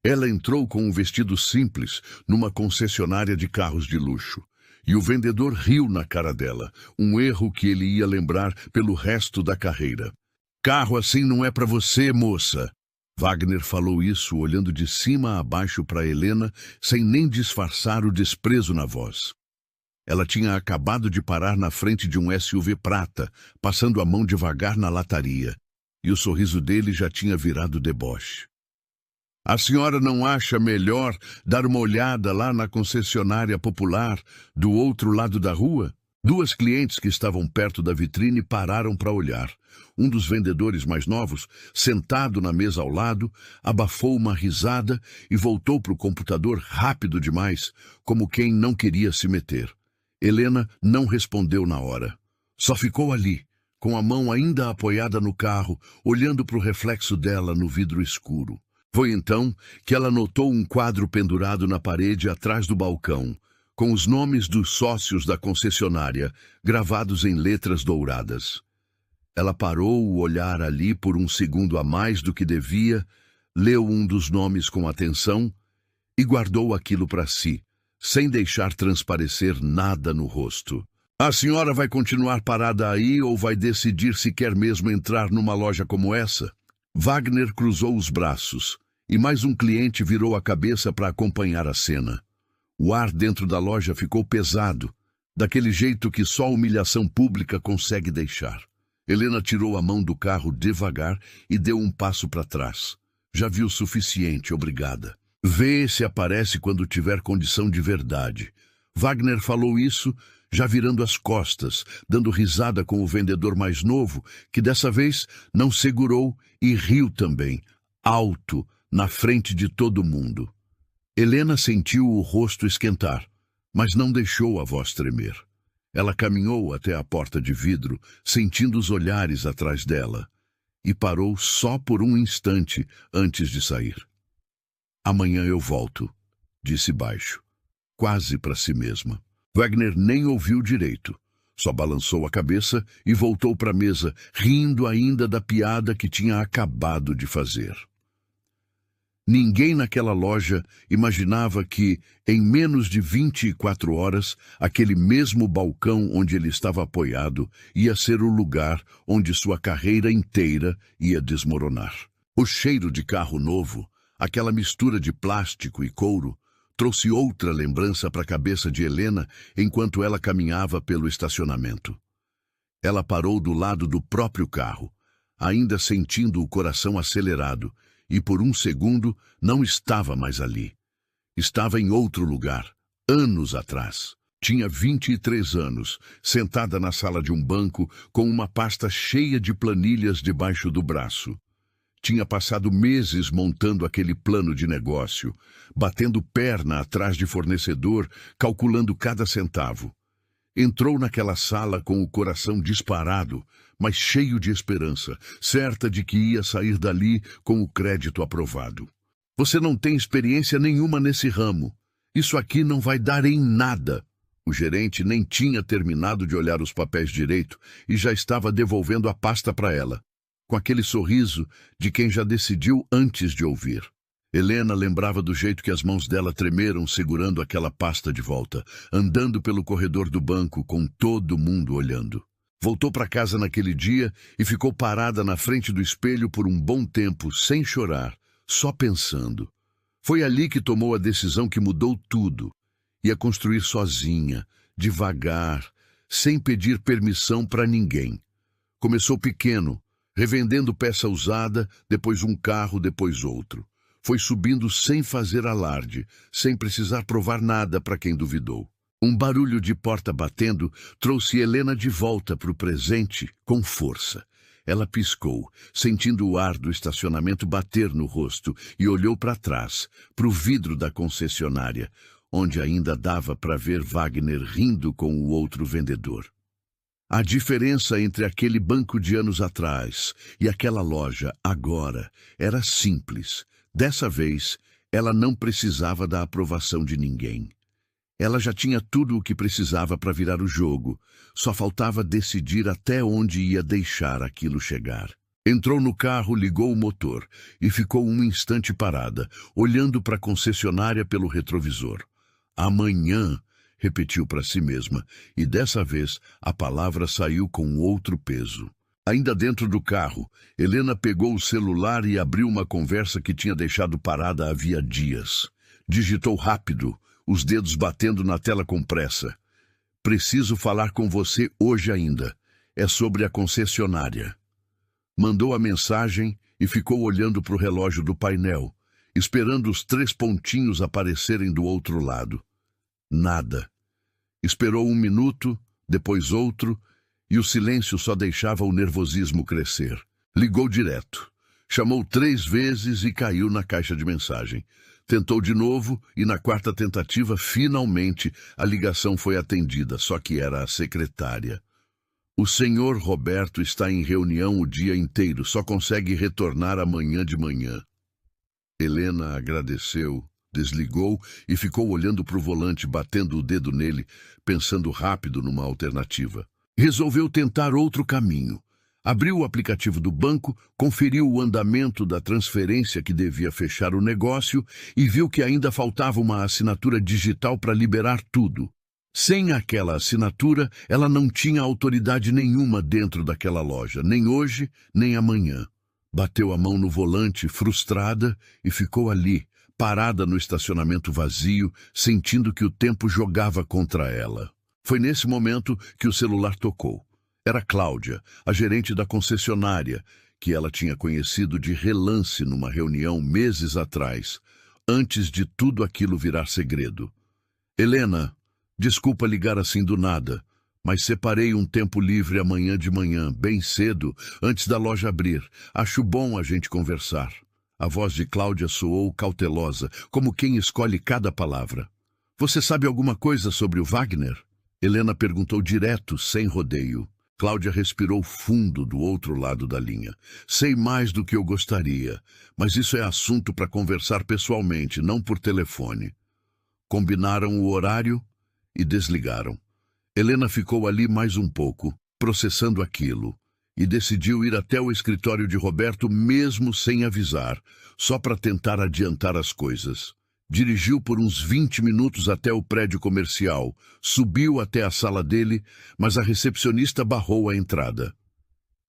Ela entrou com um vestido simples numa concessionária de carros de luxo. E o vendedor riu na cara dela, um erro que ele ia lembrar pelo resto da carreira. Carro assim não é para você, moça. Wagner falou isso olhando de cima a baixo para Helena, sem nem disfarçar o desprezo na voz. Ela tinha acabado de parar na frente de um SUV prata, passando a mão devagar na lataria, e o sorriso dele já tinha virado deboche. A senhora não acha melhor dar uma olhada lá na concessionária popular, do outro lado da rua? Duas clientes que estavam perto da vitrine pararam para olhar. Um dos vendedores mais novos, sentado na mesa ao lado, abafou uma risada e voltou para o computador rápido demais, como quem não queria se meter. Helena não respondeu na hora. Só ficou ali, com a mão ainda apoiada no carro, olhando para o reflexo dela no vidro escuro. Foi então que ela notou um quadro pendurado na parede atrás do balcão, com os nomes dos sócios da concessionária gravados em letras douradas. Ela parou o olhar ali por um segundo a mais do que devia, leu um dos nomes com atenção e guardou aquilo para si, sem deixar transparecer nada no rosto. A senhora vai continuar parada aí ou vai decidir se quer mesmo entrar numa loja como essa? Wagner cruzou os braços, e mais um cliente virou a cabeça para acompanhar a cena. O ar dentro da loja ficou pesado, daquele jeito que só a humilhação pública consegue deixar. Helena tirou a mão do carro devagar e deu um passo para trás. Já viu o suficiente, obrigada. Vê se aparece quando tiver condição de verdade. Wagner falou isso, já virando as costas, dando risada com o vendedor mais novo, que dessa vez não segurou e riu também, alto, na frente de todo mundo. Helena sentiu o rosto esquentar, mas não deixou a voz tremer. Ela caminhou até a porta de vidro, sentindo os olhares atrás dela, e parou só por um instante antes de sair. Amanhã eu volto, disse baixo, quase para si mesma. Wagner nem ouviu direito, só balançou a cabeça e voltou para a mesa, rindo ainda da piada que tinha acabado de fazer. Ninguém naquela loja imaginava que, em menos de 24 horas, aquele mesmo balcão onde ele estava apoiado ia ser o lugar onde sua carreira inteira ia desmoronar. O cheiro de carro novo, aquela mistura de plástico e couro, trouxe outra lembrança para a cabeça de Helena enquanto ela caminhava pelo estacionamento. Ela parou do lado do próprio carro, ainda sentindo o coração acelerado, e por um segundo não estava mais ali. Estava em outro lugar, anos atrás. Tinha 23 anos, sentada na sala de um banco com uma pasta cheia de planilhas debaixo do braço. Tinha passado meses montando aquele plano de negócio, batendo perna atrás de fornecedor, calculando cada centavo. Entrou naquela sala com o coração disparado, mas cheio de esperança, certa de que ia sair dali com o crédito aprovado. Você não tem experiência nenhuma nesse ramo. Isso aqui não vai dar em nada. O gerente nem tinha terminado de olhar os papéis direito e já estava devolvendo a pasta para ela, com aquele sorriso de quem já decidiu antes de ouvir. Helena lembrava do jeito que as mãos dela tremeram segurando aquela pasta de volta, andando pelo corredor do banco com todo mundo olhando. Voltou para casa naquele dia e ficou parada na frente do espelho por um bom tempo, sem chorar, só pensando. Foi ali que tomou a decisão que mudou tudo. Ia construir sozinha, devagar, sem pedir permissão para ninguém. Começou pequeno, revendendo peça usada, depois um carro, depois outro. Foi subindo sem fazer alarde, sem precisar provar nada para quem duvidou. Um barulho de porta batendo trouxe Helena de volta para o presente com força. Ela piscou, sentindo o ar do estacionamento bater no rosto, e olhou para trás, para o vidro da concessionária, onde ainda dava para ver Wagner rindo com o outro vendedor. A diferença entre aquele banco de anos atrás e aquela loja agora era simples. Dessa vez, ela não precisava da aprovação de ninguém. Ela já tinha tudo o que precisava para virar o jogo, só faltava decidir até onde ia deixar aquilo chegar. Entrou no carro, ligou o motor e ficou um instante parada, olhando para a concessionária pelo retrovisor. Amanhã, repetiu para si mesma, e dessa vez a palavra saiu com outro peso. Ainda dentro do carro, Helena pegou o celular e abriu uma conversa que tinha deixado parada havia dias. Digitou rápido, os dedos batendo na tela com pressa. Preciso falar com você hoje ainda. É sobre a concessionária. Mandou a mensagem e ficou olhando para o relógio do painel, esperando os 3 pontinhos aparecerem do outro lado. Nada. Esperou 1 minuto, depois outro, e o silêncio só deixava o nervosismo crescer. Ligou direto. Chamou 3 vezes e caiu na caixa de mensagem. Tentou de novo e na 4ª tentativa, finalmente, a ligação foi atendida, só que era a secretária. O senhor Roberto está em reunião o dia inteiro, só consegue retornar amanhã de manhã. Helena agradeceu, desligou e ficou olhando para o volante, batendo o dedo nele, pensando rápido numa alternativa. Resolveu tentar outro caminho. Abriu o aplicativo do banco, conferiu o andamento da transferência que devia fechar o negócio e viu que ainda faltava uma assinatura digital para liberar tudo. Sem aquela assinatura, ela não tinha autoridade nenhuma dentro daquela loja, nem hoje, nem amanhã. Bateu a mão no volante, frustrada, e ficou ali, parada no estacionamento vazio, sentindo que o tempo jogava contra ela. Foi nesse momento que o celular tocou. Era Cláudia, a gerente da concessionária, que ela tinha conhecido de relance numa reunião meses atrás, antes de tudo aquilo virar segredo. Helena, desculpa ligar assim do nada, mas separei um tempo livre amanhã de manhã, bem cedo, antes da loja abrir. Acho bom a gente conversar. A voz de Cláudia soou cautelosa, como quem escolhe cada palavra. Você sabe alguma coisa sobre o Wagner? Helena perguntou direto, sem rodeio. Cláudia respirou fundo do outro lado da linha. Sei mais do que eu gostaria, mas isso é assunto para conversar pessoalmente, não por telefone. Combinaram o horário e desligaram. Helena ficou ali mais um pouco, processando aquilo, e decidiu ir até o escritório de Roberto mesmo sem avisar, só para tentar adiantar as coisas. Dirigiu por uns 20 minutos até o prédio comercial, subiu até a sala dele, mas a recepcionista barrou a entrada.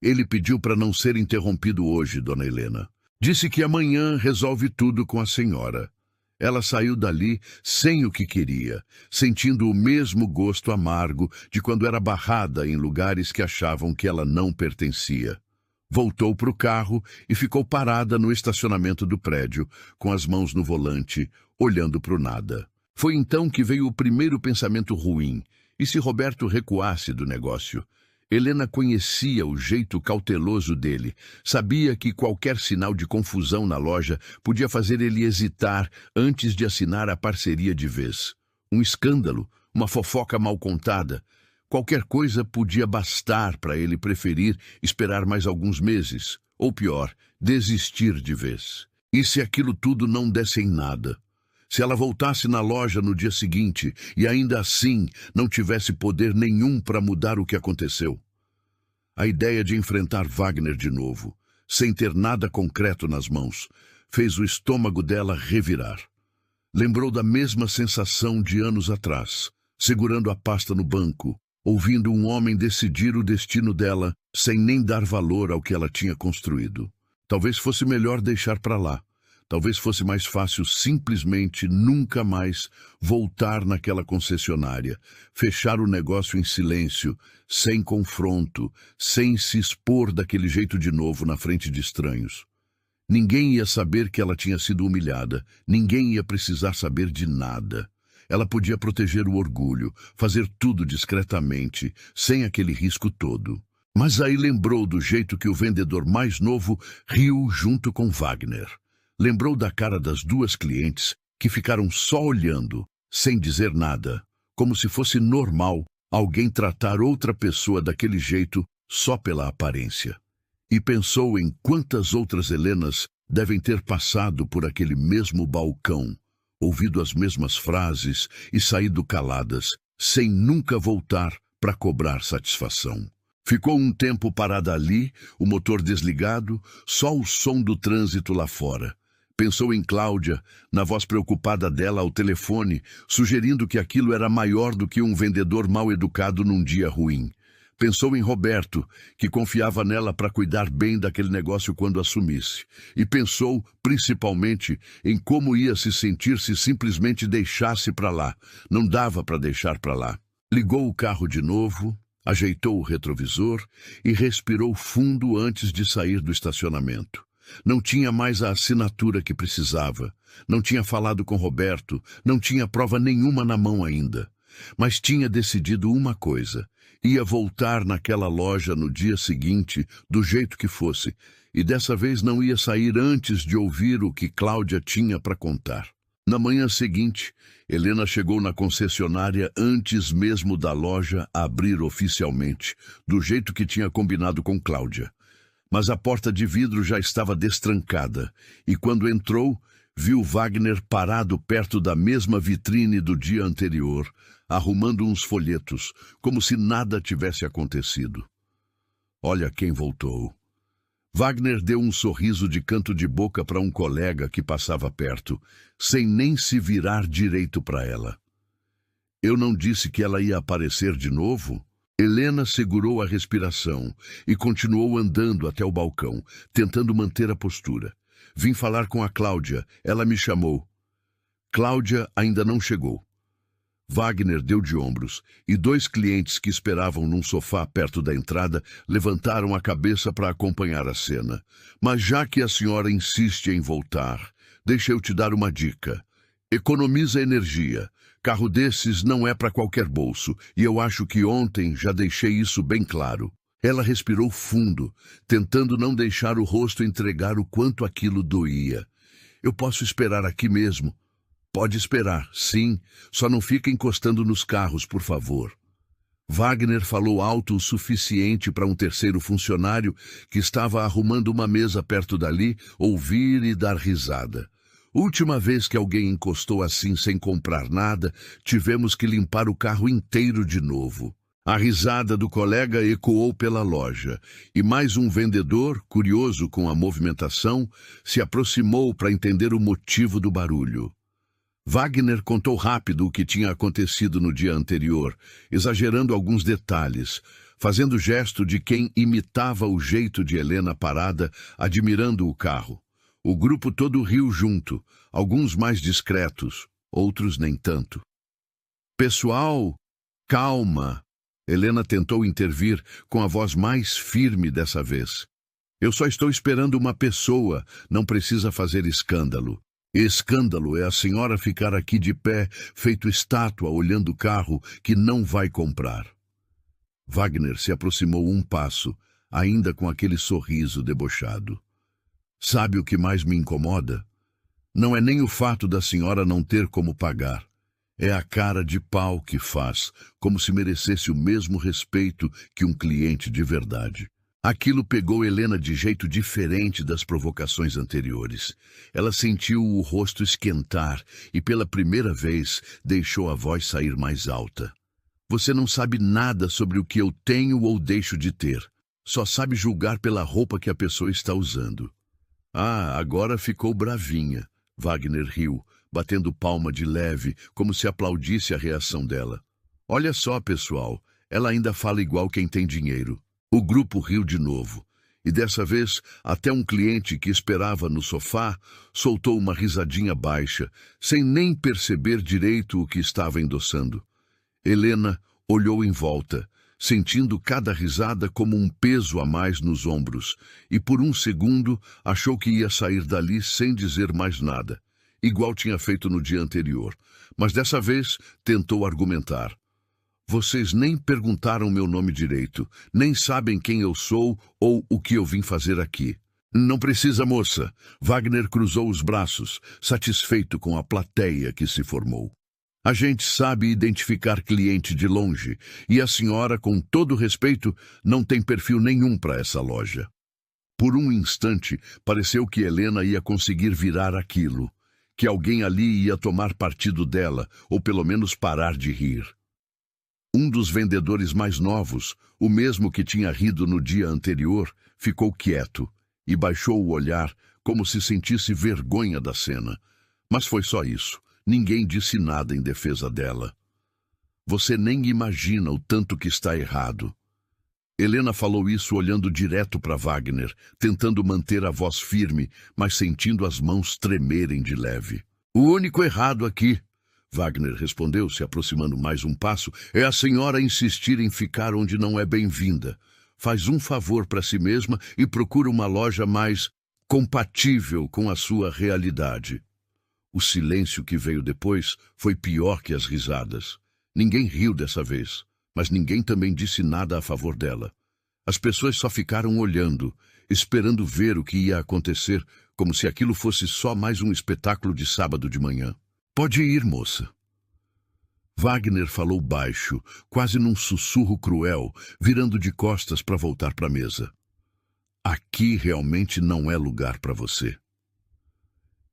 Ele pediu para não ser interrompido hoje, dona Helena. Disse que amanhã resolve tudo com a senhora. Ela saiu dali sem o que queria, sentindo o mesmo gosto amargo de quando era barrada em lugares que achavam que ela não pertencia. Voltou para o carro e ficou parada no estacionamento do prédio, com as mãos no volante, olhando para o nada. Foi então que veio o primeiro pensamento ruim. E se Roberto recuasse do negócio? Helena conhecia o jeito cauteloso dele. Sabia que qualquer sinal de confusão na loja podia fazer ele hesitar antes de assinar a parceria de vez. Um escândalo, uma fofoca mal contada. Qualquer coisa podia bastar para ele preferir esperar mais alguns meses, ou pior, desistir de vez. E se aquilo tudo não desse em nada? Se ela voltasse na loja no dia seguinte e ainda assim não tivesse poder nenhum para mudar o que aconteceu? A ideia de enfrentar Wagner de novo, sem ter nada concreto nas mãos, fez o estômago dela revirar. Lembrou da mesma sensação de anos atrás, segurando a pasta no banco, ouvindo um homem decidir o destino dela sem nem dar valor ao que ela tinha construído. Talvez fosse melhor deixar para lá. Talvez fosse mais fácil simplesmente nunca mais voltar naquela concessionária, fechar o negócio em silêncio, sem confronto, sem se expor daquele jeito de novo na frente de estranhos. Ninguém ia saber que ela tinha sido humilhada, ninguém ia precisar saber de nada. Ela podia proteger o orgulho, fazer tudo discretamente, sem aquele risco todo. Mas aí lembrou do jeito que o vendedor mais novo riu junto com Wagner. Lembrou da cara das 2 clientes que ficaram só olhando, sem dizer nada, como se fosse normal alguém tratar outra pessoa daquele jeito só pela aparência. E pensou em quantas outras Helenas devem ter passado por aquele mesmo balcão, ouvido as mesmas frases e saído caladas, sem nunca voltar para cobrar satisfação. Ficou um tempo parada ali, o motor desligado, só o som do trânsito lá fora. Pensou em Cláudia, na voz preocupada dela ao telefone, sugerindo que aquilo era maior do que um vendedor mal educado num dia ruim. Pensou em Roberto, que confiava nela para cuidar bem daquele negócio quando assumisse. E pensou, principalmente, em como ia se sentir se simplesmente deixasse para lá. Não dava para deixar para lá. Ligou o carro de novo, ajeitou o retrovisor e respirou fundo antes de sair do estacionamento. Não tinha mais a assinatura que precisava. Não tinha falado com Roberto, não tinha prova nenhuma na mão ainda. Mas tinha decidido uma coisa. Ia voltar naquela loja no dia seguinte, do jeito que fosse, e dessa vez não ia sair antes de ouvir o que Cláudia tinha para contar. Na manhã seguinte, Helena chegou na concessionária antes mesmo da loja abrir oficialmente, do jeito que tinha combinado com Cláudia. Mas a porta de vidro já estava destrancada, e quando entrou, viu Wagner parado perto da mesma vitrine do dia anterior, arrumando uns folhetos, como se nada tivesse acontecido. Olha quem voltou. Wagner deu um sorriso de canto de boca para um colega que passava perto, sem nem se virar direito para ela. Eu não disse que ela ia aparecer de novo? Helena segurou a respiração e continuou andando até o balcão, tentando manter a postura. Vim falar com a Cláudia, ela me chamou. Cláudia ainda não chegou. Wagner deu de ombros, e 2 clientes que esperavam num sofá perto da entrada levantaram a cabeça para acompanhar a cena. Mas já que a senhora insiste em voltar, deixa eu te dar uma dica. Economiza energia. Carro desses não é para qualquer bolso, e eu acho que ontem já deixei isso bem claro. Ela respirou fundo, tentando não deixar o rosto entregar o quanto aquilo doía. Eu posso esperar aqui mesmo. Pode esperar, sim, só não fica encostando nos carros, por favor. Wagner falou alto o suficiente para um terceiro funcionário que estava arrumando uma mesa perto dali ouvir e dar risada. Última vez que alguém encostou assim sem comprar nada, tivemos que limpar o carro inteiro de novo. A risada do colega ecoou pela loja, e mais um vendedor, curioso com a movimentação, se aproximou para entender o motivo do barulho. Wagner contou rápido o que tinha acontecido no dia anterior, exagerando alguns detalhes, fazendo gesto de quem imitava o jeito de Helena parada, admirando o carro. O grupo todo riu junto, alguns mais discretos, outros nem tanto. Pessoal, calma. Helena tentou intervir com a voz mais firme dessa vez. Eu só estou esperando uma pessoa, não precisa fazer escândalo. Escândalo é a senhora ficar aqui de pé, feito estátua, olhando o carro que não vai comprar. Wagner se aproximou um passo, ainda com aquele sorriso debochado. Sabe o que mais me incomoda? Não é nem o fato da senhora não ter como pagar. É a cara de pau que faz, como se merecesse o mesmo respeito que um cliente de verdade. Aquilo pegou Helena de jeito diferente das provocações anteriores. Ela sentiu o rosto esquentar e, pela primeira vez, deixou a voz sair mais alta. Você não sabe nada sobre o que eu tenho ou deixo de ter. Só sabe julgar pela roupa que a pessoa está usando. Ah, agora ficou bravinha. Wagner riu, batendo palma de leve, como se aplaudisse a reação dela. Olha só, pessoal, ela ainda fala igual quem tem dinheiro. O grupo riu de novo, e dessa vez até um cliente que esperava no sofá soltou uma risadinha baixa, sem nem perceber direito o que estava endossando. Helena olhou em volta, sentindo cada risada como um peso a mais nos ombros, e por um segundo achou que ia sair dali sem dizer mais nada, igual tinha feito no dia anterior, mas dessa vez tentou argumentar. Vocês nem perguntaram meu nome direito, nem sabem quem eu sou ou o que eu vim fazer aqui. Não precisa, moça. Wagner cruzou os braços, satisfeito com a plateia que se formou. A gente sabe identificar cliente de longe, e a senhora, com todo respeito, não tem perfil nenhum para essa loja. Por um instante, pareceu que Helena ia conseguir virar aquilo, que alguém ali ia tomar partido dela, ou pelo menos parar de rir. Um dos vendedores mais novos, o mesmo que tinha rido no dia anterior, ficou quieto e baixou o olhar como se sentisse vergonha da cena. Mas foi só isso. Ninguém disse nada em defesa dela. Você nem imagina o tanto que está errado. Helena falou isso olhando direto para Wagner, tentando manter a voz firme, mas sentindo as mãos tremerem de leve. O único errado aqui, Wagner respondeu, se aproximando mais um passo, é a senhora insistir em ficar onde não é bem-vinda. Faz um favor para si mesma e procura uma loja mais compatível com a sua realidade. O silêncio que veio depois foi pior que as risadas. Ninguém riu dessa vez, mas ninguém também disse nada a favor dela. As pessoas só ficaram olhando, esperando ver o que ia acontecer, como se aquilo fosse só mais um espetáculo de sábado de manhã. Pode ir, moça. Wagner falou baixo, quase num sussurro cruel, virando de costas para voltar para a mesa. Aqui realmente não é lugar para você.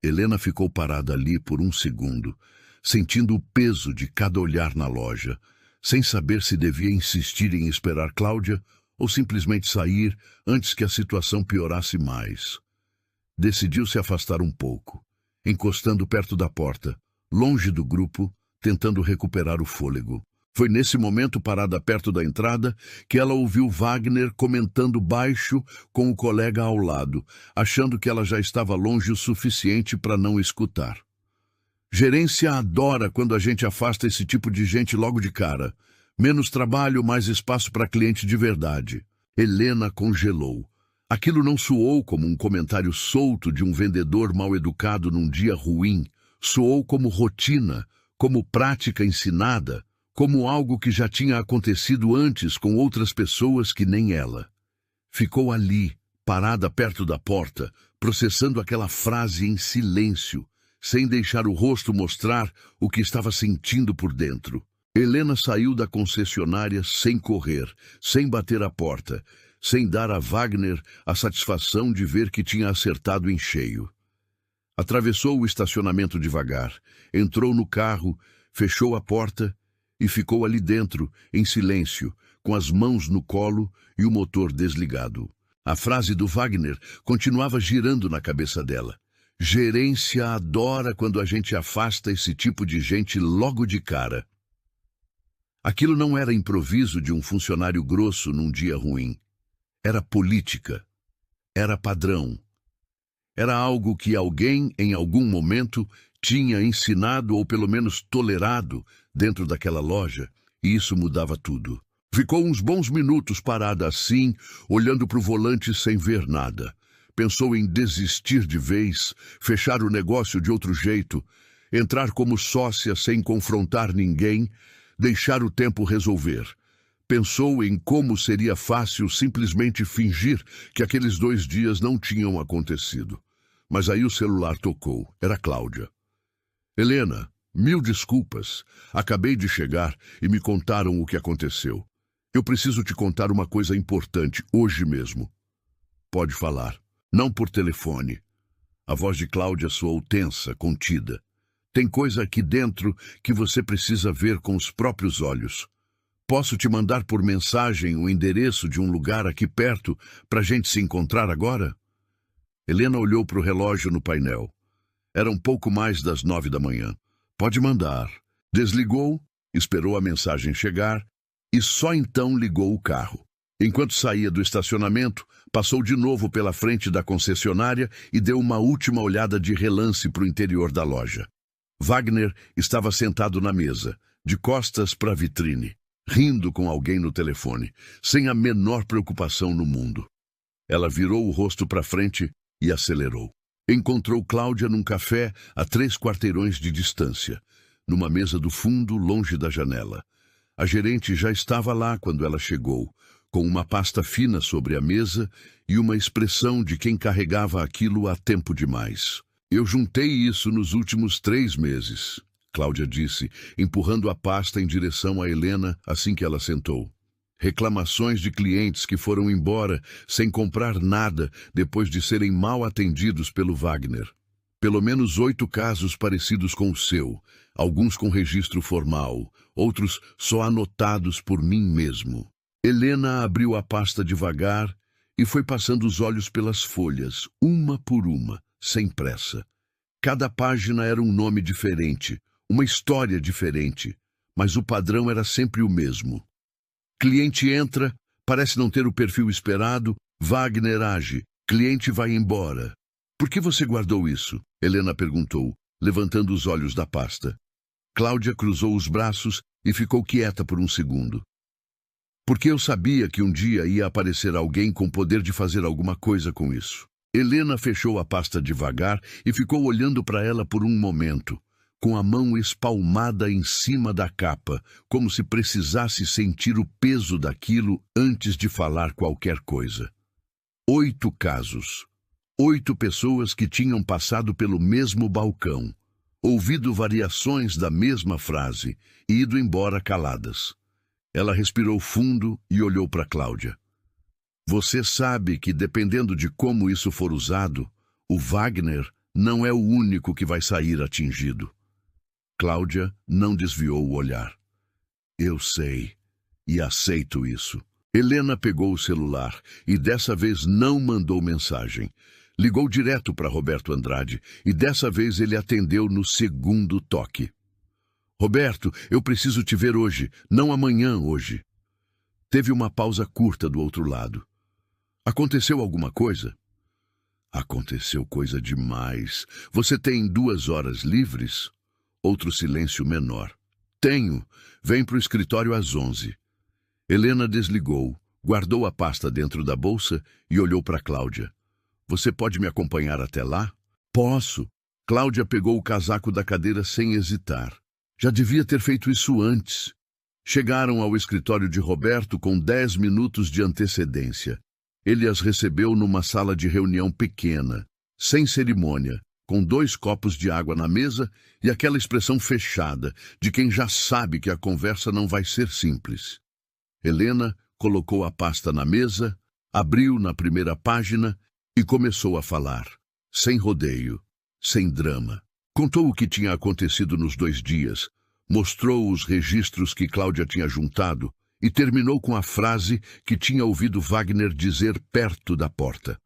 Helena ficou parada ali por um segundo, sentindo o peso de cada olhar na loja, sem saber se devia insistir em esperar Cláudia ou simplesmente sair antes que a situação piorasse mais. Decidiu se afastar um pouco, encostando perto da porta, longe do grupo, tentando recuperar o fôlego. Foi nesse momento, parada perto da entrada, que ela ouviu Wagner comentando baixo com o colega ao lado, achando que ela já estava longe o suficiente para não escutar. Gerência adora quando a gente afasta esse tipo de gente logo de cara. Menos trabalho, mais espaço para cliente de verdade. Helena congelou. Aquilo não soou como um comentário solto de um vendedor mal-educado num dia ruim. Soou como rotina, como prática ensinada, como algo que já tinha acontecido antes com outras pessoas que nem ela. Ficou ali, parada perto da porta, processando aquela frase em silêncio, sem deixar o rosto mostrar o que estava sentindo por dentro. Helena saiu da concessionária sem correr, sem bater a porta, sem dar a Wagner a satisfação de ver que tinha acertado em cheio. Atravessou o estacionamento devagar, entrou no carro, fechou a porta e ficou ali dentro, em silêncio, com as mãos no colo e o motor desligado. A frase do Wagner continuava girando na cabeça dela. Gerência adora quando a gente afasta esse tipo de gente logo de cara. Aquilo não era improviso de um funcionário grosso num dia ruim. Era política. Era padrão. Era algo que alguém, em algum momento, tinha ensinado ou pelo menos tolerado dentro daquela loja, e isso mudava tudo. Ficou uns bons minutos parada assim, olhando para o volante sem ver nada. Pensou em desistir de vez, fechar o negócio de outro jeito, entrar como sócia sem confrontar ninguém, deixar o tempo resolver. Pensou em como seria fácil simplesmente fingir que aqueles 2 dias não tinham acontecido. Mas aí o celular tocou. Era Cláudia. Helena, 1000 desculpas. Acabei de chegar e me contaram o que aconteceu. Eu preciso te contar uma coisa importante, hoje mesmo. Pode falar. Não por telefone. A voz de Cláudia soou tensa, contida. Tem coisa aqui dentro que você precisa ver com os próprios olhos. Posso te mandar por mensagem o endereço de um lugar aqui perto para a gente se encontrar agora? Helena olhou para o relógio no painel. Era um pouco mais das 9 da manhã. Pode mandar. Desligou, esperou a mensagem chegar e só então ligou o carro. Enquanto saía do estacionamento, passou de novo pela frente da concessionária e deu uma última olhada de relance para o interior da loja. Wagner estava sentado na mesa, de costas para a vitrine, rindo com alguém no telefone, sem a menor preocupação no mundo. Ela virou o rosto para frente e acelerou. Encontrou Cláudia num café a 3 quarteirões de distância, numa mesa do fundo, longe da janela. A gerente já estava lá quando ela chegou, com uma pasta fina sobre a mesa e uma expressão de quem carregava aquilo há tempo demais. Eu juntei isso nos últimos 3 meses, Cláudia disse, empurrando a pasta em direção a Helena assim que ela sentou. Reclamações de clientes que foram embora sem comprar nada depois de serem mal atendidos pelo Wagner. Pelo menos 8 casos parecidos com o seu, alguns com registro formal, outros só anotados por mim mesmo. Helena abriu a pasta devagar e foi passando os olhos pelas folhas, uma por uma, sem pressa. Cada página era um nome diferente, uma história diferente, mas o padrão era sempre o mesmo. Cliente entra, parece não ter o perfil esperado, Wagner age, cliente vai embora. Por que você guardou isso? Helena perguntou, levantando os olhos da pasta. Cláudia cruzou os braços e ficou quieta por um segundo. Porque eu sabia que um dia ia aparecer alguém com poder de fazer alguma coisa com isso. Helena fechou a pasta devagar e ficou olhando para ela por um momento, com a mão espalmada em cima da capa, como se precisasse sentir o peso daquilo antes de falar qualquer coisa. 8 casos. 8 pessoas que tinham passado pelo mesmo balcão, ouvido variações da mesma frase e ido embora caladas. Ela respirou fundo e olhou para Cláudia. Você sabe que, dependendo de como isso for usado, o Wagner não é o único que vai sair atingido. Cláudia não desviou o olhar. Eu sei, e aceito isso. Helena pegou o celular e dessa vez não mandou mensagem. Ligou direto para Roberto Andrade e dessa vez ele atendeu no segundo toque. Roberto, eu preciso te ver hoje, não amanhã, hoje. Teve uma pausa curta do outro lado. Aconteceu alguma coisa? Aconteceu coisa demais. Você tem 2 horas livres? Outro silêncio menor. Tenho. Vem para o escritório às 11. Helena desligou, guardou a pasta dentro da bolsa e olhou para Cláudia. Você pode me acompanhar até lá? Posso. Cláudia pegou o casaco da cadeira sem hesitar. Já devia ter feito isso antes. Chegaram ao escritório de Roberto com 10 minutos de antecedência. Ele as recebeu numa sala de reunião pequena, sem cerimônia, com 2 copos de água na mesa e aquela expressão fechada de quem já sabe que a conversa não vai ser simples. Helena colocou a pasta na mesa, abriu na primeira página e começou a falar, sem rodeio, sem drama. Contou o que tinha acontecido nos 2 dias, mostrou os registros que Cláudia tinha juntado e terminou com a frase que tinha ouvido Wagner dizer perto da porta.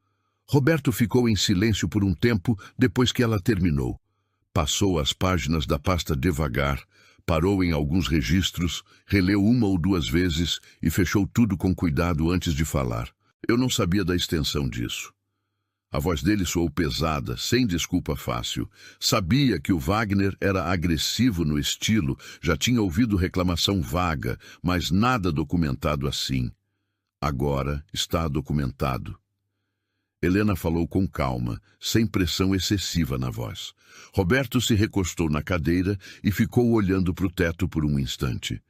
Roberto ficou em silêncio por um tempo depois que ela terminou. Passou as páginas da pasta devagar, parou em alguns registros, releu 1 ou 2 vezes e fechou tudo com cuidado antes de falar. Eu não sabia da extensão disso. A voz dele soou pesada, sem desculpa fácil. Sabia que o Wagner era agressivo no estilo, já tinha ouvido reclamação vaga, mas nada documentado assim. Agora está documentado. Helena falou com calma, sem pressão excessiva na voz. Roberto se recostou na cadeira e ficou olhando para o teto por um instante.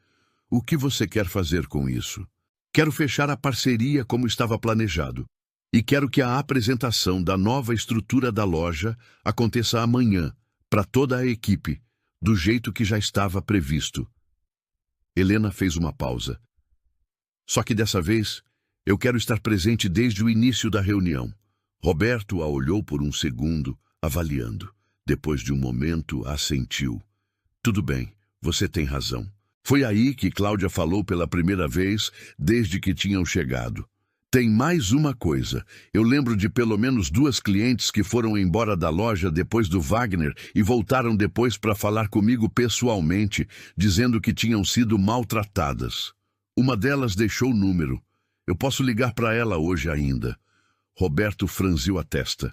O que você quer fazer com isso? Quero fechar a parceria como estava planejado. E quero que a apresentação da nova estrutura da loja aconteça amanhã, para toda a equipe, do jeito que já estava previsto. Helena fez uma pausa. Só que dessa vez, eu quero estar presente desde o início da reunião. Roberto a olhou por um segundo, avaliando. Depois de um momento, assentiu. Tudo bem, você tem razão. Foi aí que Cláudia falou pela primeira vez desde que tinham chegado. Tem mais uma coisa. Eu lembro de pelo menos 2 clientes que foram embora da loja depois do Wagner e voltaram depois para falar comigo pessoalmente, dizendo que tinham sido maltratadas. Uma delas deixou o número. Eu posso ligar para ela hoje ainda. Roberto franziu a testa.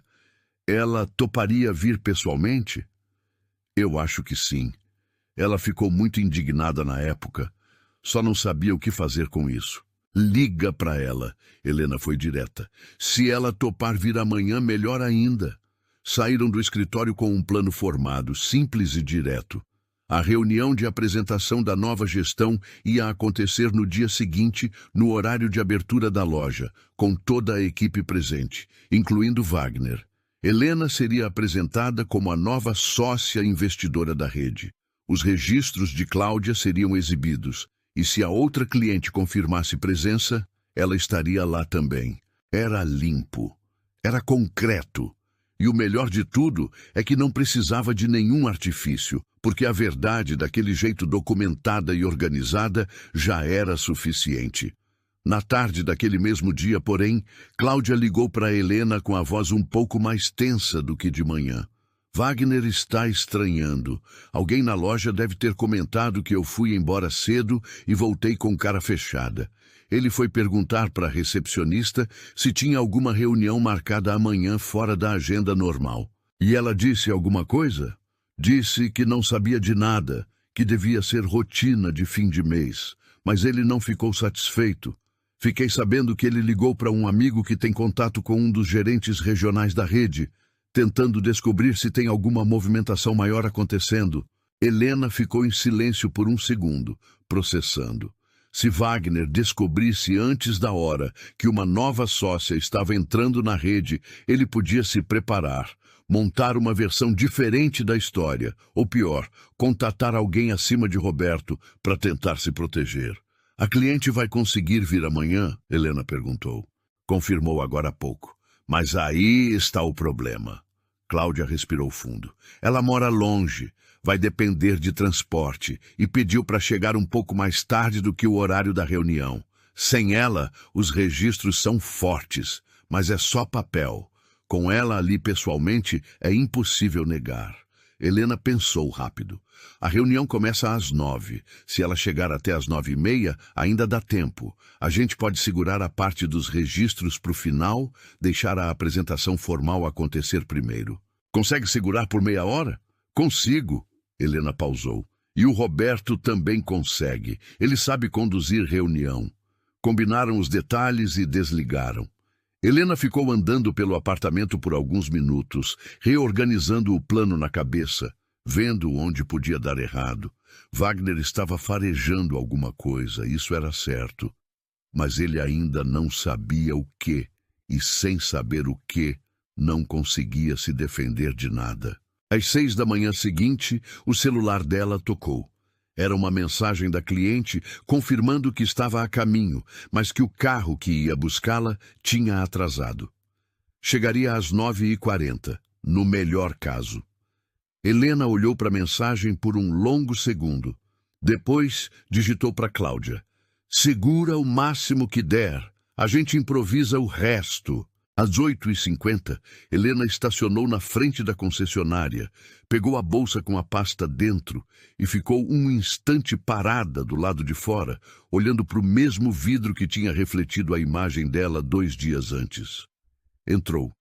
Ela toparia vir pessoalmente? Eu acho que sim. Ela ficou muito indignada na época. Só não sabia o que fazer com isso. Liga para ela. Helena foi direta. Se ela topar vir amanhã, melhor ainda. Saíram do escritório com um plano formado, simples e direto. A reunião de apresentação da nova gestão ia acontecer no dia seguinte, no horário de abertura da loja, com toda a equipe presente, incluindo Wagner. Helena seria apresentada como a nova sócia investidora da rede. Os registros de Cláudia seriam exibidos. E se a outra cliente confirmasse presença, ela estaria lá também. Era limpo, era concreto, E o melhor de tudo é que não precisava de nenhum artifício, porque a verdade, daquele jeito documentada e organizada, já era suficiente. Na tarde daquele mesmo dia, porém, Cláudia ligou para Helena com a voz um pouco mais tensa do que de manhã. Wagner está estranhando. Alguém na loja deve ter comentado que eu fui embora cedo e voltei com cara fechada. Ele foi perguntar para a recepcionista se tinha alguma reunião marcada amanhã fora da agenda normal. E ela disse alguma coisa? Disse que não sabia de nada, que devia ser rotina de fim de mês. Mas ele não ficou satisfeito. Fiquei sabendo que ele ligou para um amigo que tem contato com um dos gerentes regionais da rede, tentando descobrir se tem alguma movimentação maior acontecendo. Helena ficou em silêncio por um segundo, processando. Se Wagner descobrisse antes da hora que uma nova sócia estava entrando na rede, ele podia se preparar, montar uma versão diferente da história, ou pior, contatar alguém acima de Roberto para tentar se proteger. A cliente vai conseguir vir amanhã? Helena perguntou. Confirmou agora há pouco. Mas aí está o problema. Cláudia respirou fundo. Ela mora longe, vai depender de transporte e pediu para chegar um pouco mais tarde do que o horário da reunião. Sem ela, os registros são fortes, mas é só papel. Com ela ali pessoalmente, é impossível negar. Helena pensou rápido. A reunião começa às 9. Se ela chegar até às 9h30, ainda dá tempo. A gente pode segurar a parte dos registros para o final, deixar a apresentação formal acontecer primeiro. Consegue segurar por meia hora? Consigo. Helena pausou. E o Roberto também consegue. Ele sabe conduzir reunião. Combinaram os detalhes e desligaram. Helena ficou andando pelo apartamento por alguns minutos, reorganizando o plano na cabeça, vendo onde podia dar errado. Wagner estava farejando alguma coisa, isso era certo. Mas ele ainda não sabia o quê, e sem saber o quê, não conseguia se defender de nada. Às 6 da manhã seguinte, o celular dela tocou. Era uma mensagem da cliente confirmando que estava a caminho, mas que o carro que ia buscá-la tinha atrasado. Chegaria às 9h40, no melhor caso. Helena olhou para a mensagem por um longo segundo. Depois, digitou para Cláudia. Segura o máximo que der. A gente improvisa o resto. Às 8h50, Helena estacionou na frente da concessionária, pegou a bolsa com a pasta dentro e ficou um instante parada do lado de fora, olhando para o mesmo vidro que tinha refletido a imagem dela 2 dias antes. Entrou,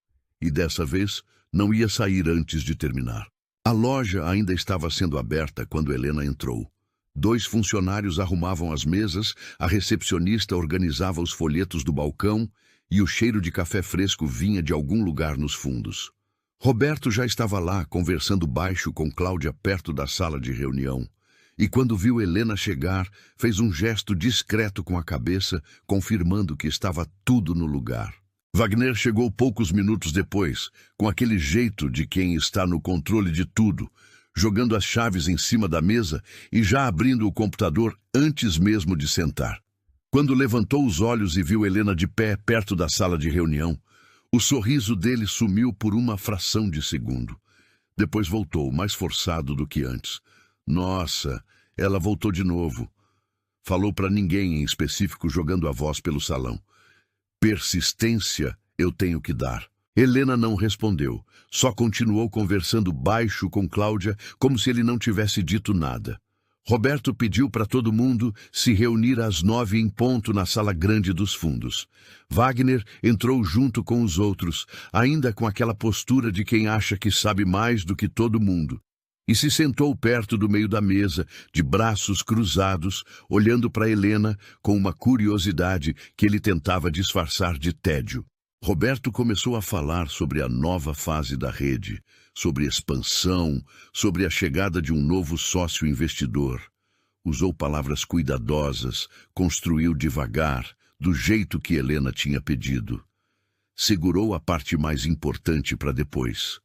e dessa vez não ia sair antes de terminar. A loja ainda estava sendo aberta quando Helena entrou. 2 funcionários arrumavam as mesas, a recepcionista organizava os folhetos do balcão e o cheiro de café fresco vinha de algum lugar nos fundos. Roberto já estava lá, conversando baixo com Cláudia perto da sala de reunião. E quando viu Helena chegar, fez um gesto discreto com a cabeça, confirmando que estava tudo no lugar. Wagner chegou poucos minutos depois, com aquele jeito de quem está no controle de tudo, jogando as chaves em cima da mesa e já abrindo o computador antes mesmo de sentar. Quando levantou os olhos e viu Helena de pé perto da sala de reunião, o sorriso dele sumiu por uma fração de segundo. Depois voltou, mais forçado do que antes. Nossa, ela voltou de novo. Falou para ninguém em específico, jogando a voz pelo salão. Persistência eu tenho que dar. Helena não respondeu, só continuou conversando baixo com Cláudia, como se ele não tivesse dito nada. Roberto pediu para todo mundo se reunir às 9 em ponto na sala grande dos fundos. Wagner entrou junto com os outros, ainda com aquela postura de quem acha que sabe mais do que todo mundo, e se sentou perto do meio da mesa, de braços cruzados, olhando para Helena com uma curiosidade que ele tentava disfarçar de tédio. Roberto começou a falar sobre a nova fase da rede, sobre expansão, sobre a chegada de um novo sócio investidor. Usou palavras cuidadosas, construiu devagar, do jeito que Helena tinha pedido. Segurou a parte mais importante para depois.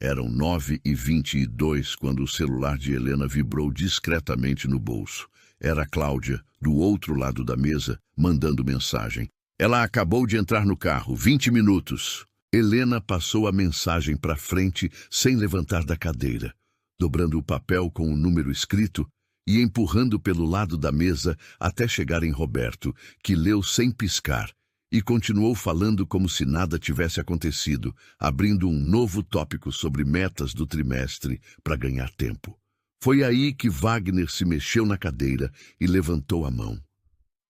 Eram 9h22 quando o celular de Helena vibrou discretamente no bolso. Era Cláudia, do outro lado da mesa, mandando mensagem. Ela acabou de entrar no carro, 20 minutos. Helena passou a mensagem para frente sem levantar da cadeira, dobrando o papel com o número escrito e empurrando pelo lado da mesa até chegar em Roberto, que leu sem piscar e continuou falando como se nada tivesse acontecido, abrindo um novo tópico sobre metas do trimestre para ganhar tempo. Foi aí que Wagner se mexeu na cadeira e levantou a mão.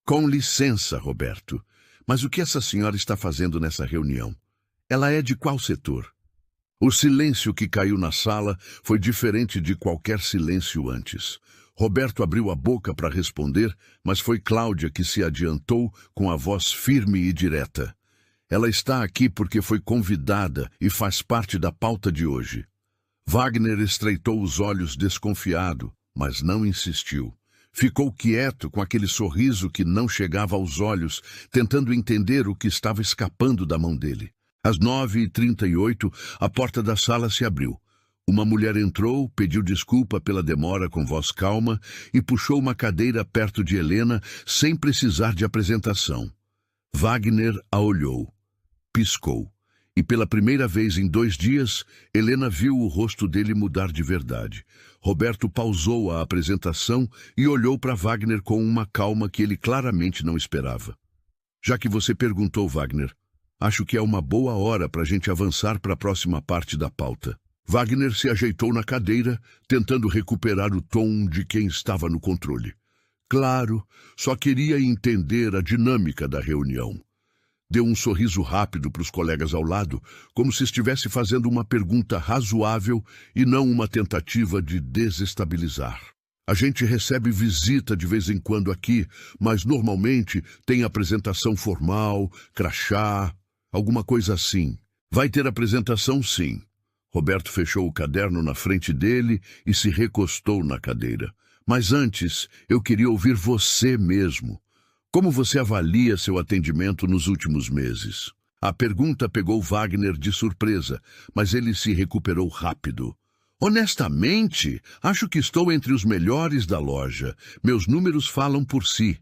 Com licença, Roberto, mas o que essa senhora está fazendo nessa reunião? Ela é de qual setor? O silêncio que caiu na sala foi diferente de qualquer silêncio antes. Roberto abriu a boca para responder, mas foi Cláudia que se adiantou com a voz firme e direta. Ela está aqui porque foi convidada e faz parte da pauta de hoje. Wagner estreitou os olhos desconfiado, mas não insistiu. Ficou quieto com aquele sorriso que não chegava aos olhos, tentando entender o que estava escapando da mão dele. Às 9h38, a porta da sala se abriu. Uma mulher entrou, pediu desculpa pela demora com voz calma e puxou uma cadeira perto de Helena sem precisar de apresentação. Wagner a olhou, piscou, e pela primeira vez em 2 dias, Helena viu o rosto dele mudar de verdade. Roberto pausou a apresentação e olhou para Wagner com uma calma que ele claramente não esperava. Já que você perguntou, Wagner, acho que é uma boa hora para a gente avançar para a próxima parte da pauta. Wagner se ajeitou na cadeira, tentando recuperar o tom de quem estava no controle. Claro, só queria entender a dinâmica da reunião. Deu um sorriso rápido para os colegas ao lado, como se estivesse fazendo uma pergunta razoável e não uma tentativa de desestabilizar. A gente recebe visita de vez em quando aqui, mas normalmente tem apresentação formal, crachá, alguma coisa assim. Vai ter apresentação, sim. Roberto fechou o caderno na frente dele e se recostou na cadeira. Mas antes, eu queria ouvir você mesmo. Como você avalia seu atendimento nos últimos meses? A pergunta pegou Wagner de surpresa, mas ele se recuperou rápido. Honestamente, acho que estou entre os melhores da loja. Meus números falam por si.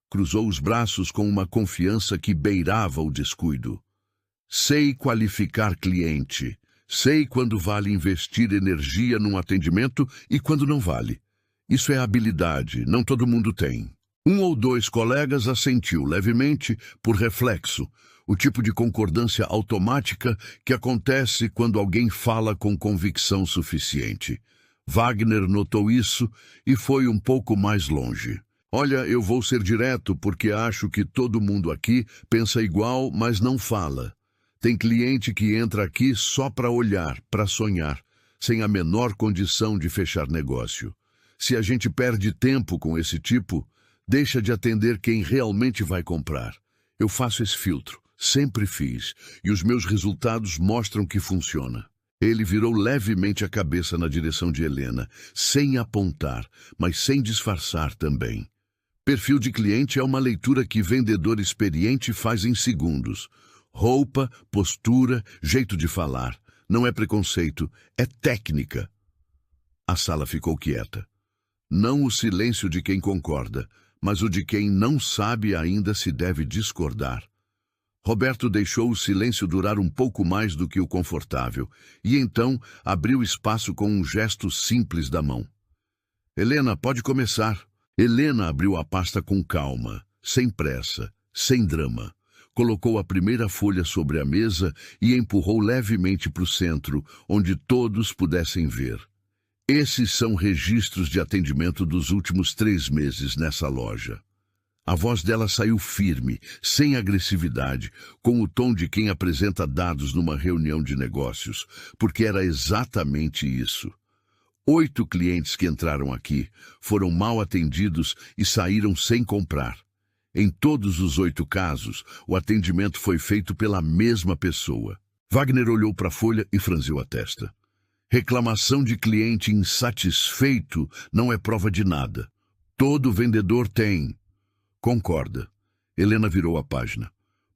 Cruzou os braços com uma confiança que beirava o descuido. Sei qualificar cliente. Sei quando vale investir energia num atendimento e quando não vale. Isso é habilidade, não todo mundo tem. 1 ou 2 colegas assentiu levemente por reflexo, o tipo de concordância automática que acontece quando alguém fala com convicção suficiente. Wagner notou isso e foi um pouco mais longe. Olha, eu vou ser direto porque acho que todo mundo aqui pensa igual, mas não fala. Tem cliente que entra aqui só para olhar, para sonhar, sem a menor condição de fechar negócio. Se a gente perde tempo com esse tipo, deixa de atender quem realmente vai comprar. Eu faço esse filtro, sempre fiz, e os meus resultados mostram que funciona. Ele virou levemente a cabeça na direção de Helena, sem apontar, mas sem disfarçar também. Perfil de cliente é uma leitura que vendedor experiente faz em segundos. Roupa, postura, jeito de falar. Não é preconceito, é técnica. A sala ficou quieta. Não o silêncio de quem concorda, mas o de quem não sabe ainda se deve discordar. Roberto deixou o silêncio durar um pouco mais do que o confortável, e então abriu espaço com um gesto simples da mão. Helena, pode começar. Helena abriu a pasta com calma, sem pressa, sem drama. Colocou a primeira folha sobre a mesa e empurrou levemente para o centro, onde todos pudessem ver. Esses são registros de atendimento dos últimos 3 meses nessa loja. A voz dela saiu firme, sem agressividade, com o tom de quem apresenta dados numa reunião de negócios, porque era exatamente isso. 8 clientes que entraram aqui foram mal atendidos e saíram sem comprar. Em todos os 8 casos, o atendimento foi feito pela mesma pessoa. Wagner olhou para a folha e franziu a testa. Reclamação de cliente insatisfeito não é prova de nada. Todo vendedor tem. Concorda. Helena virou a página.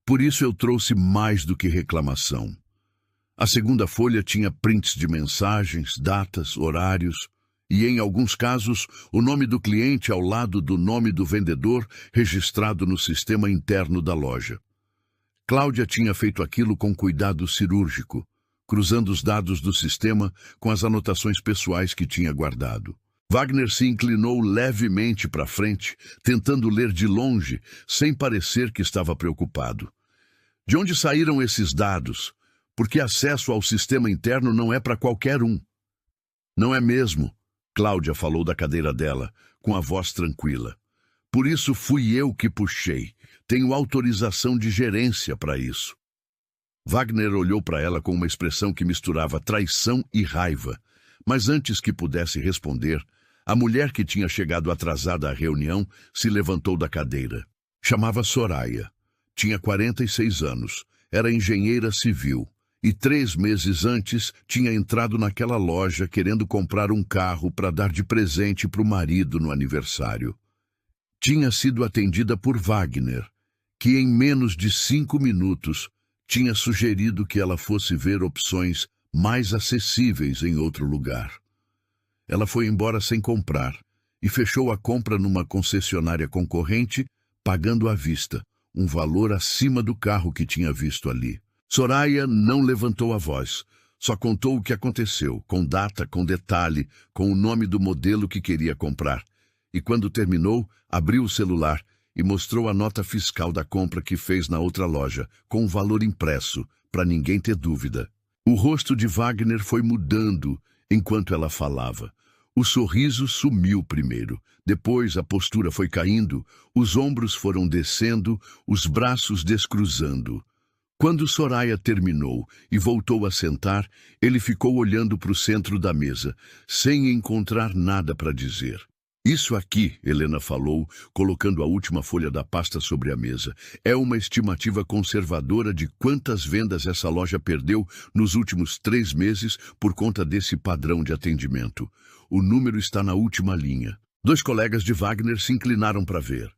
Por isso eu trouxe mais do que reclamação. A segunda folha tinha prints de mensagens, datas, horários e, em alguns casos, o nome do cliente ao lado do nome do vendedor registrado no sistema interno da loja. Cláudia tinha feito aquilo com cuidado cirúrgico, cruzando os dados do sistema com as anotações pessoais que tinha guardado. Wagner se inclinou levemente para frente, tentando ler de longe, sem parecer que estava preocupado. De onde saíram esses dados? Porque acesso ao sistema interno não é para qualquer um. Não é mesmo? Cláudia falou da cadeira dela, com a voz tranquila. Por isso fui eu que puxei. Tenho autorização de gerência para isso. Wagner olhou para ela com uma expressão que misturava traição e raiva. Mas antes que pudesse responder, a mulher que tinha chegado atrasada à reunião se levantou da cadeira. Chamava Soraya. Tinha 46 anos. Era engenheira civil. E 3 meses antes tinha entrado naquela loja querendo comprar um carro para dar de presente para o marido no aniversário. Tinha sido atendida por Wagner, que em menos de 5 minutos tinha sugerido que ela fosse ver opções mais acessíveis em outro lugar. Ela foi embora sem comprar e fechou a compra numa concessionária concorrente, pagando à vista, um valor acima do carro que tinha visto ali. Soraya não levantou a voz, só contou o que aconteceu, com data, com detalhe, com o nome do modelo que queria comprar. E quando terminou, abriu o celular e mostrou a nota fiscal da compra que fez na outra loja, com o valor impresso, para ninguém ter dúvida. O rosto de Wagner foi mudando enquanto ela falava. O sorriso sumiu primeiro, depois a postura foi caindo, os ombros foram descendo, os braços descruzando. Quando Soraya terminou e voltou a sentar, ele ficou olhando para o centro da mesa, sem encontrar nada para dizer. Isso aqui, Helena falou, colocando a última folha da pasta sobre a mesa, é uma estimativa conservadora de quantas vendas essa loja perdeu nos últimos 3 meses por conta desse padrão de atendimento. O número está na última linha. 2 colegas de Wagner se inclinaram para ver.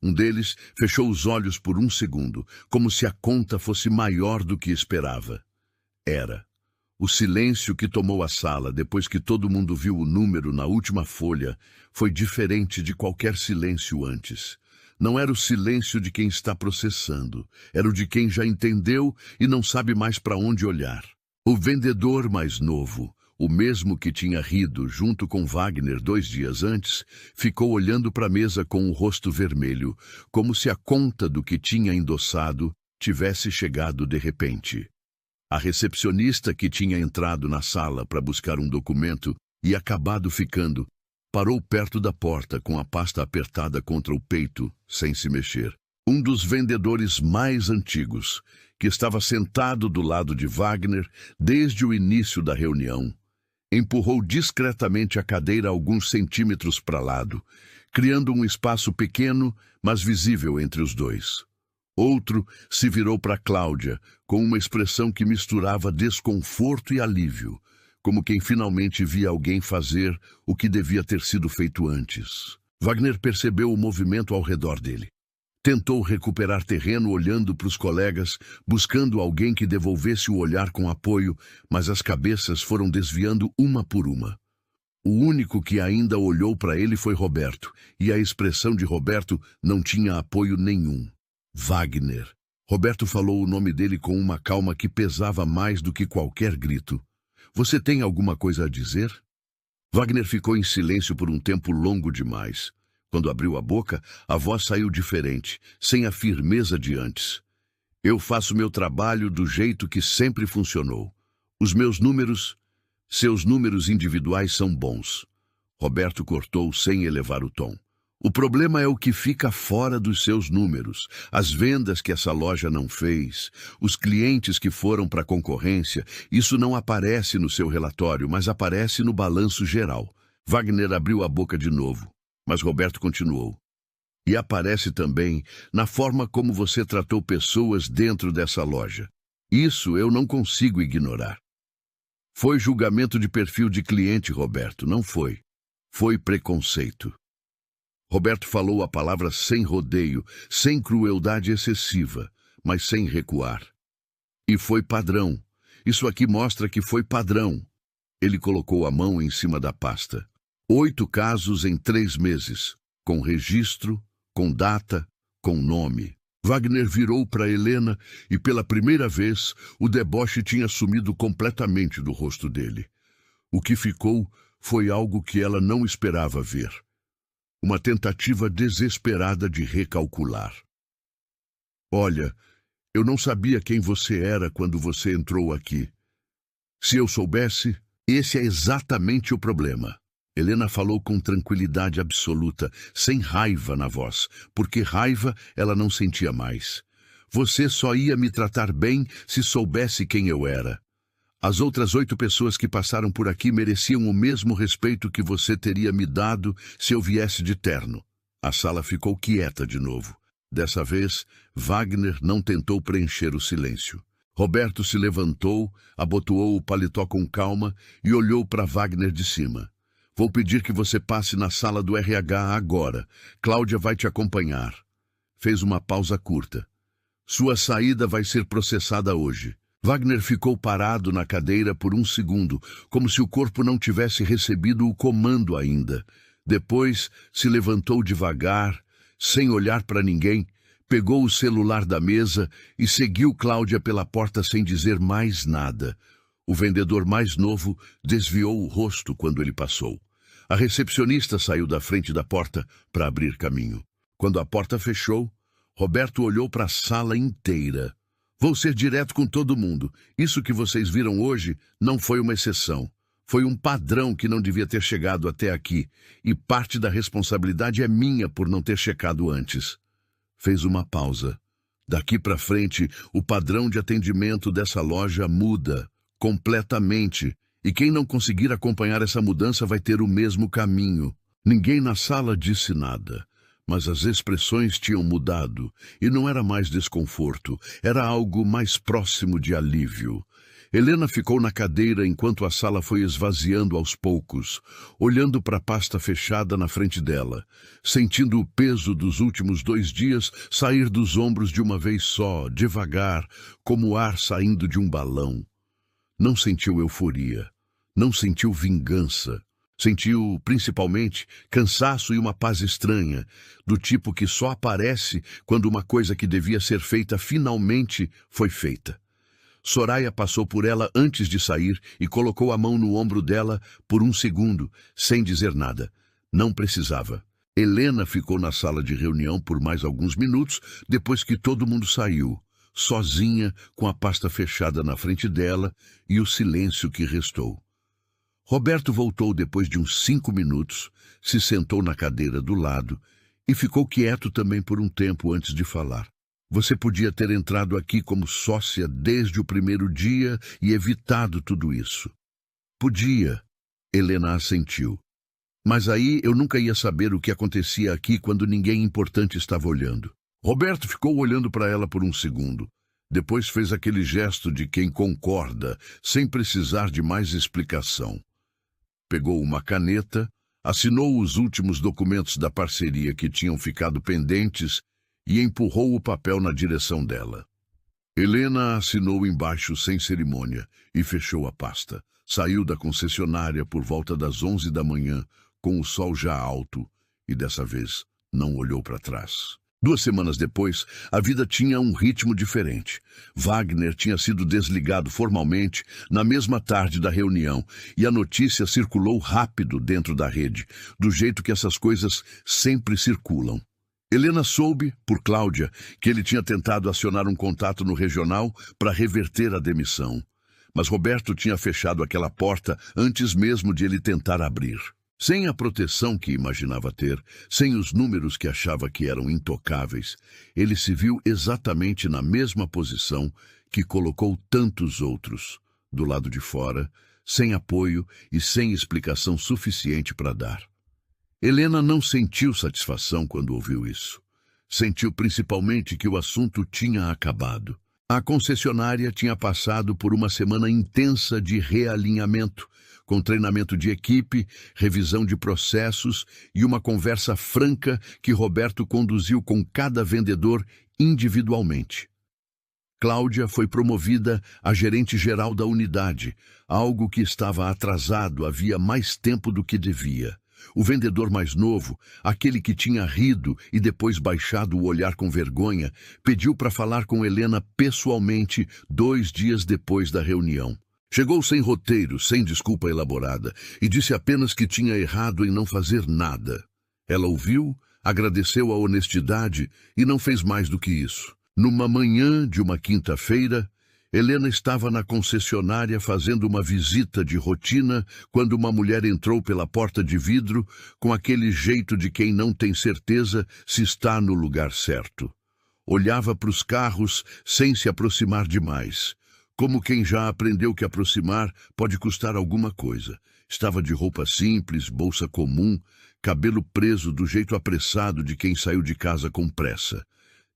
Um deles fechou os olhos por 1 segundo, como se a conta fosse maior do que esperava. Era. O silêncio que tomou a sala depois que todo mundo viu o número na última folha foi diferente de qualquer silêncio antes. Não era o silêncio de quem está processando, era o de quem já entendeu e não sabe mais para onde olhar. O vendedor mais novo, o mesmo que tinha rido junto com Wagner 2 dias antes, ficou olhando para a mesa com o rosto vermelho, como se a conta do que tinha endossado tivesse chegado de repente. A recepcionista que tinha entrado na sala para buscar um documento e acabado ficando, parou perto da porta com a pasta apertada contra o peito, sem se mexer. Um dos vendedores mais antigos, que estava sentado do lado de Wagner desde o início da reunião, empurrou discretamente a cadeira alguns centímetros para lado, criando um espaço pequeno, mas visível entre os dois. Outro se virou para Cláudia, com uma expressão que misturava desconforto e alívio, como quem finalmente via alguém fazer o que devia ter sido feito antes. Wagner percebeu o movimento ao redor dele. Tentou recuperar terreno olhando para os colegas, buscando alguém que devolvesse o olhar com apoio, mas as cabeças foram desviando uma por uma. O único que ainda olhou para ele foi Roberto, e a expressão de Roberto não tinha apoio nenhum. Wagner. Roberto falou o nome dele com uma calma que pesava mais do que qualquer grito. Você tem alguma coisa a dizer? Wagner ficou em silêncio por um tempo longo demais. Quando abriu a boca, a voz saiu diferente, sem a firmeza de antes. Eu faço meu trabalho do jeito que sempre funcionou. Os meus números, seus números individuais são bons. Roberto cortou sem elevar o tom. O problema é o que fica fora dos seus números, as vendas que essa loja não fez, os clientes que foram para a concorrência. Isso não aparece no seu relatório, mas aparece no balanço geral. Wagner abriu a boca de novo, mas Roberto continuou. E aparece também na forma como você tratou pessoas dentro dessa loja. Isso eu não consigo ignorar. Foi julgamento de perfil de cliente, Roberto, não foi. Foi preconceito. Roberto falou a palavra sem rodeio, sem crueldade excessiva, mas sem recuar. E foi padrão. Isso aqui mostra que foi padrão. Ele colocou a mão em cima da pasta. 8 casos em 3 meses, com registro, com data, com nome. Wagner virou para Helena e, pela primeira vez, o deboche tinha sumido completamente do rosto dele. O que ficou foi algo que ela não esperava ver. Uma tentativa desesperada de recalcular. Olha, eu não sabia quem você era quando você entrou aqui. Se eu soubesse, esse é exatamente o problema. Helena falou com tranquilidade absoluta, sem raiva na voz, porque raiva ela não sentia mais. Você só ia me tratar bem se soubesse quem eu era. As outras 8 pessoas que passaram por aqui mereciam o mesmo respeito que você teria me dado se eu viesse de terno. A sala ficou quieta de novo. Dessa vez, Wagner não tentou preencher o silêncio. Roberto se levantou, abotoou o paletó com calma e olhou para Wagner de cima. Vou pedir que você passe na sala do RH agora. Cláudia vai te acompanhar. Fez uma pausa curta. Sua saída vai ser processada hoje. Wagner ficou parado na cadeira por um segundo, como se o corpo não tivesse recebido o comando ainda. Depois se levantou devagar, sem olhar para ninguém, pegou o celular da mesa e seguiu Cláudia pela porta sem dizer mais nada. O vendedor mais novo desviou o rosto quando ele passou. A recepcionista saiu da frente da porta para abrir caminho. Quando a porta fechou, Roberto olhou para a sala inteira. Vou ser direto com todo mundo. Isso que vocês viram hoje não foi uma exceção. Foi um padrão que não devia ter chegado até aqui, e parte da responsabilidade é minha por não ter checado antes. Fez uma pausa. Daqui para frente, o padrão de atendimento dessa loja muda completamente, e quem não conseguir acompanhar essa mudança vai ter o mesmo caminho. Ninguém na sala disse nada, mas as expressões tinham mudado, e não era mais desconforto, era algo mais próximo de alívio. Helena ficou na cadeira enquanto a sala foi esvaziando aos poucos, olhando para a pasta fechada na frente dela, sentindo o peso dos últimos 2 dias sair dos ombros de uma vez só, devagar, como o ar saindo de um balão. Não sentiu euforia, não sentiu vingança. Sentiu, principalmente, cansaço e uma paz estranha, do tipo que só aparece quando uma coisa que devia ser feita finalmente foi feita. Soraya passou por ela antes de sair e colocou a mão no ombro dela por um segundo, sem dizer nada. Não precisava. Helena ficou na sala de reunião por mais alguns minutos, depois que todo mundo saiu, sozinha, com a pasta fechada na frente dela e o silêncio que restou. Roberto voltou depois de uns 5 minutos, se sentou na cadeira do lado e ficou quieto também por um tempo antes de falar. Você podia ter entrado aqui como sócia desde o primeiro dia e evitado tudo isso. Podia, Helena assentiu. Mas aí eu nunca ia saber o que acontecia aqui quando ninguém importante estava olhando. Roberto ficou olhando para ela por um segundo. Depois fez aquele gesto de quem concorda, sem precisar de mais explicação. Pegou uma caneta, assinou os últimos documentos da parceria que tinham ficado pendentes e empurrou o papel na direção dela. Helena assinou embaixo sem cerimônia e fechou a pasta. Saiu da concessionária por volta das 11 da manhã, com o sol já alto, e dessa vez não olhou para trás. 2 semanas depois, a vida tinha um ritmo diferente. Wagner tinha sido desligado formalmente na mesma tarde da reunião e a notícia circulou rápido dentro da rede, do jeito que essas coisas sempre circulam. Helena soube, por Cláudia, que ele tinha tentado acionar um contato no regional para reverter a demissão. Mas Roberto tinha fechado aquela porta antes mesmo de ele tentar abrir. Sem a proteção que imaginava ter, sem os números que achava que eram intocáveis, ele se viu exatamente na mesma posição que colocou tantos outros, do lado de fora, sem apoio e sem explicação suficiente para dar. Helena não sentiu satisfação quando ouviu isso. Sentiu principalmente que o assunto tinha acabado. A concessionária tinha passado por uma semana intensa de realinhamento, com treinamento de equipe, revisão de processos e uma conversa franca que Roberto conduziu com cada vendedor individualmente. Cláudia foi promovida a gerente-geral da unidade, algo que estava atrasado havia mais tempo do que devia. O vendedor mais novo, aquele que tinha rido e depois baixado o olhar com vergonha, pediu para falar com Helena pessoalmente 2 dias depois da reunião. Chegou sem roteiro, sem desculpa elaborada, e disse apenas que tinha errado em não fazer nada. Ela ouviu, agradeceu a honestidade e não fez mais do que isso. Numa manhã de uma quinta-feira, Helena estava na concessionária fazendo uma visita de rotina quando uma mulher entrou pela porta de vidro com aquele jeito de quem não tem certeza se está no lugar certo. Olhava para os carros sem se aproximar demais, como quem já aprendeu que aproximar pode custar alguma coisa. Estava de roupa simples, bolsa comum, cabelo preso do jeito apressado de quem saiu de casa com pressa.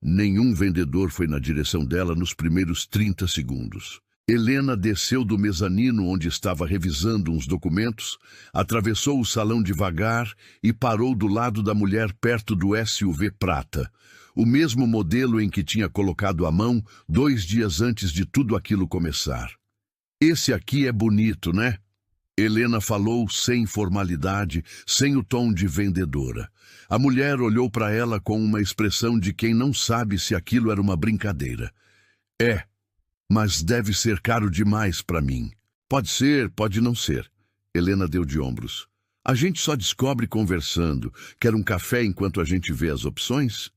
Nenhum vendedor foi na direção dela nos primeiros 30 segundos. Helena desceu do mezanino onde estava revisando uns documentos, atravessou o salão devagar e parou do lado da mulher perto do SUV prata, o mesmo modelo em que tinha colocado a mão 2 dias antes de tudo aquilo começar. "Esse aqui é bonito, né?" Helena falou sem formalidade, sem o tom de vendedora. A mulher olhou para ela com uma expressão de quem não sabe se aquilo era uma brincadeira. "É, mas deve ser caro demais para mim." "Pode ser, pode não ser." Helena deu de ombros. "A gente só descobre conversando. Quer um café enquanto a gente vê as opções?"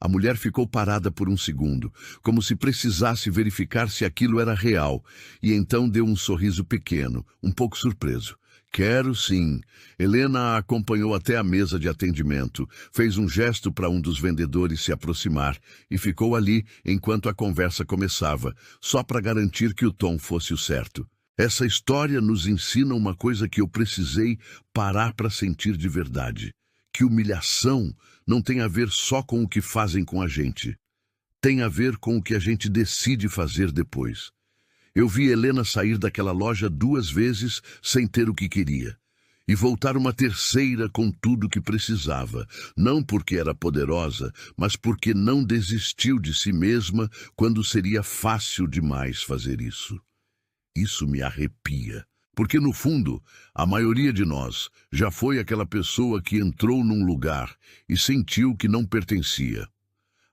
A mulher ficou parada por um segundo, como se precisasse verificar se aquilo era real, e então deu um sorriso pequeno, um pouco surpreso. "Quero sim." Helena a acompanhou até a mesa de atendimento, fez um gesto para um dos vendedores se aproximar e ficou ali enquanto a conversa começava, só para garantir que o tom fosse o certo. Essa história nos ensina uma coisa que eu precisei parar para sentir de verdade. Que humilhação não tem a ver só com o que fazem com a gente. Tem a ver com o que a gente decide fazer depois. Eu vi Helena sair daquela loja 2 vezes sem ter o que queria. E voltar uma terceira com tudo o que precisava. Não porque era poderosa, mas porque não desistiu de si mesma quando seria fácil demais fazer isso. Isso me arrepia. Porque, no fundo, a maioria de nós já foi aquela pessoa que entrou num lugar e sentiu que não pertencia.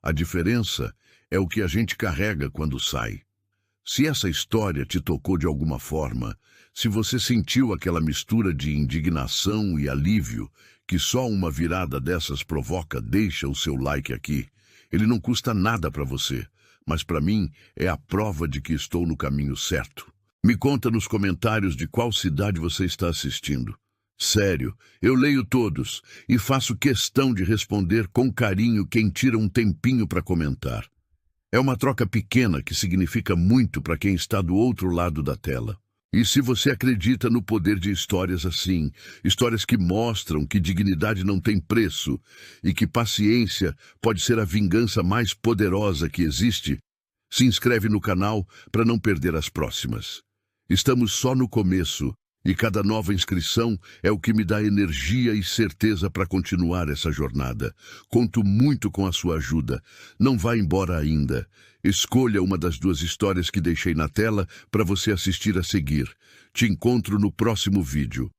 A diferença é o que a gente carrega quando sai. Se essa história te tocou de alguma forma, se você sentiu aquela mistura de indignação e alívio que só uma virada dessas provoca, deixa o seu like aqui. Ele não custa nada para você, mas para mim é a prova de que estou no caminho certo. Me conta nos comentários de qual cidade você está assistindo. Sério, eu leio todos e faço questão de responder com carinho quem tira um tempinho para comentar. É uma troca pequena que significa muito para quem está do outro lado da tela. E se você acredita no poder de histórias assim, histórias que mostram que dignidade não tem preço e que paciência pode ser a vingança mais poderosa que existe, se inscreve no canal para não perder as próximas. Estamos só no começo e cada nova inscrição é o que me dá energia e certeza para continuar essa jornada. Conto muito com a sua ajuda. Não vá embora ainda. Escolha uma das 2 histórias que deixei na tela para você assistir a seguir. Te encontro no próximo vídeo.